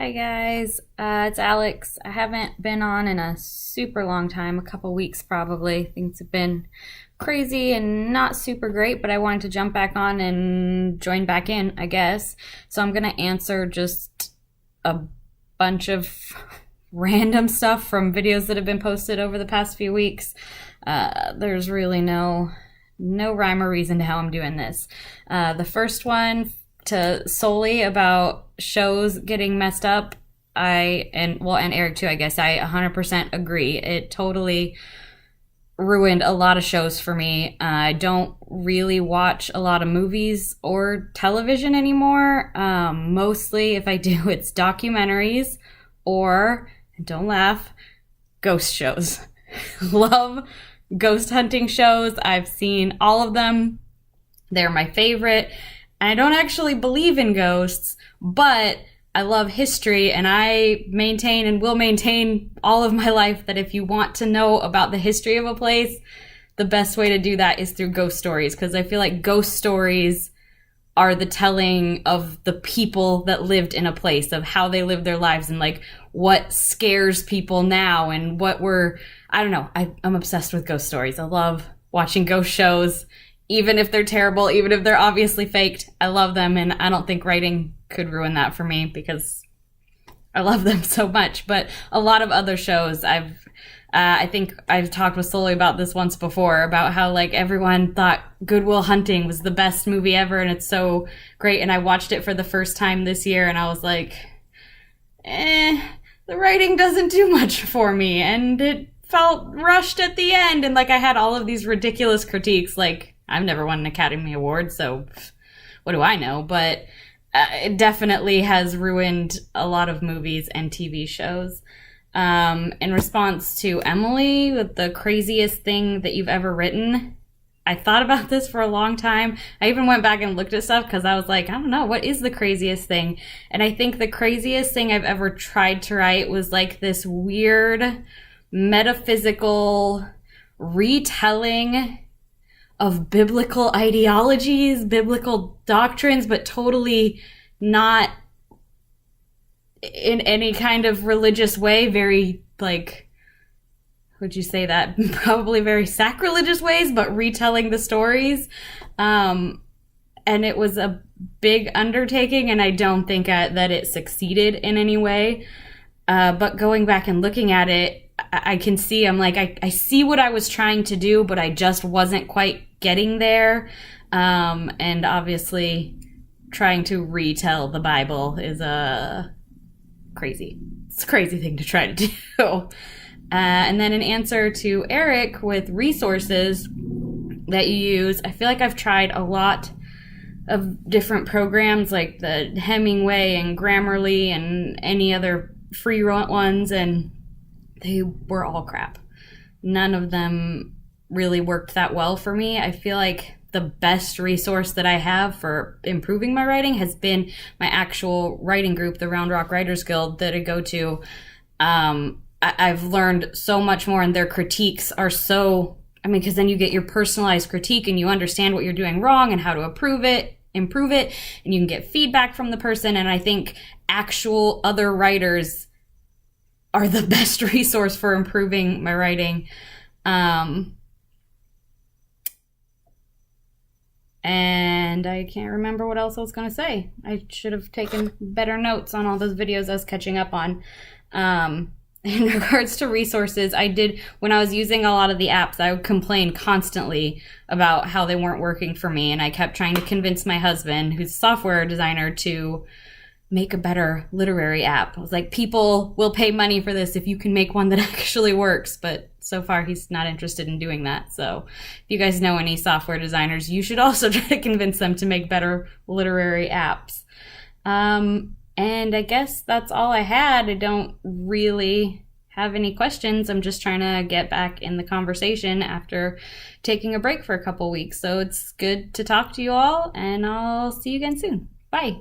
Hi guys, it's Alex. I haven't been on in a super long time, a couple weeks probably. Things have been crazy and not super great, but I wanted to jump back on and join back in, I guess. So I'm gonna answer just a bunch of random stuff from videos that have been posted over the past few weeks. There's really no rhyme or reason to how I'm doing this. The first one to Solee about shows getting messed up, and Eric too, I guess, I 100% agree. It totally ruined a lot of shows for me. I don't really watch a lot of movies or television anymore. Mostly, if I do, it's documentaries or, don't laugh, ghost shows. Love ghost hunting shows. I've seen all of them. They're my favorite. I don't actually believe in ghosts, but I love history, and I maintain and will maintain all of my life that if you want to know about the history of a place, the best way to do that is through ghost stories, because I feel like ghost stories are the telling of the people that lived in a place, of how they lived their lives, and like what scares people now, and I don't know. I'm obsessed with ghost stories. I love watching ghost shows. Even if they're terrible, even if they're obviously faked, I love them, and I don't think writing could ruin that for me because I love them so much. But a lot of other shows, I think I've talked with Solee about this once before, about how like everyone thought Good Will Hunting was the best movie ever, and it's so great. And I watched it for the first time this year, and I was like, the writing doesn't do much for me, and it felt rushed at the end, and like I had all of these ridiculous critiques, like I've never won an Academy Award, so what do I know? But it definitely has ruined a lot of movies and TV shows. In response to Emily with the craziest thing that you've ever written, I thought about this for a long time. I even went back and looked at stuff because I was like, I don't know, what is the craziest thing? And I think the craziest thing I've ever tried to write was like this weird metaphysical retelling of biblical ideologies, biblical doctrines, but totally not in any kind of religious way. Very, like, would you say that? Probably very sacrilegious ways, but retelling the stories. And it was a big undertaking, and I don't think that it succeeded in any way. But going back and looking at it, I can see, I'm like, I see what I was trying to do, but I just wasn't quite getting there. And obviously trying to retell the Bible is it's a crazy thing to try to do. And then an answer to Eric with resources that you use. I feel like I've tried a lot of different programs like the Hemingway and Grammarly and any other free ones, and they were all crap. None of them really worked that well for me. I feel like the best resource that I have for improving my writing has been my actual writing group, the Round Rock Writers Guild, that I go to. I've learned so much more, and their critiques are because then you get your personalized critique and you understand what you're doing wrong and how to improve it, and you can get feedback from the person. And I think actual other writers are the best resource for improving my writing. And I can't remember what else I was going to say. I should have taken better notes on all those videos I was catching up on. In regards to resources, when I was using a lot of the apps, I would complain constantly about how they weren't working for me. And I kept trying to convince my husband, who's a software designer, to make a better literary app. I was like, people will pay money for this if you can make one that actually works. But so far, he's not interested in doing that. So if you guys know any software designers, you should also try to convince them to make better literary apps. And I guess that's all I had. I don't really have any questions. I'm just trying to get back in the conversation after taking a break for a couple weeks. So it's good to talk to you all, and I'll see you again soon. Bye.